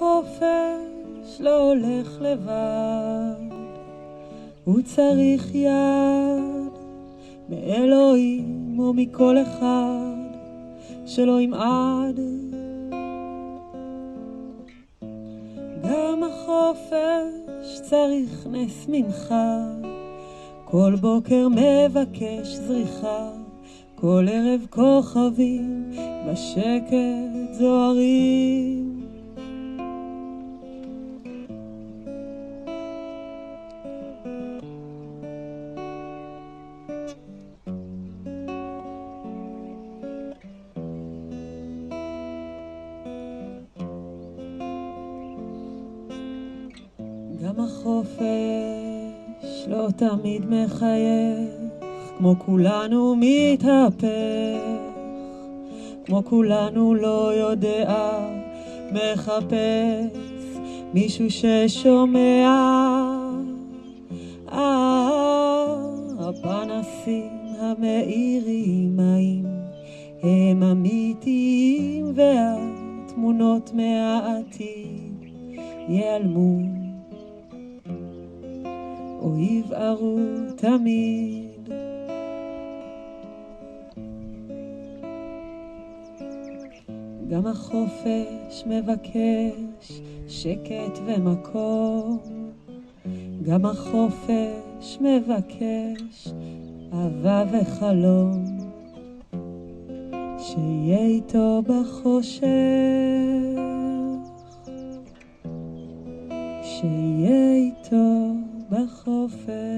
החופש לא הולך לבד, הוא צריך יד מאלוהים או מכל אחד שלא ימעד. גם החופש צריך נס ממך, כל בוקר מבקש זריחה, כל ערב כוכבים בשקט זוהרים. גם החופש לא תמיד מחייך, כמו כולנו מתהפך, כמו כולנו לא יודע, מחפש מישהו ששומע. הפנסים המאירים האם הם אמיתיים, והתמונות מהעתיד ייעלמו או יבערו תמיד. גם החופש מבקש שקט ומקום, גם החופש מבקש אהבה וחלום, שיהיה איתו בחושך, שיהיה איתו בחופש.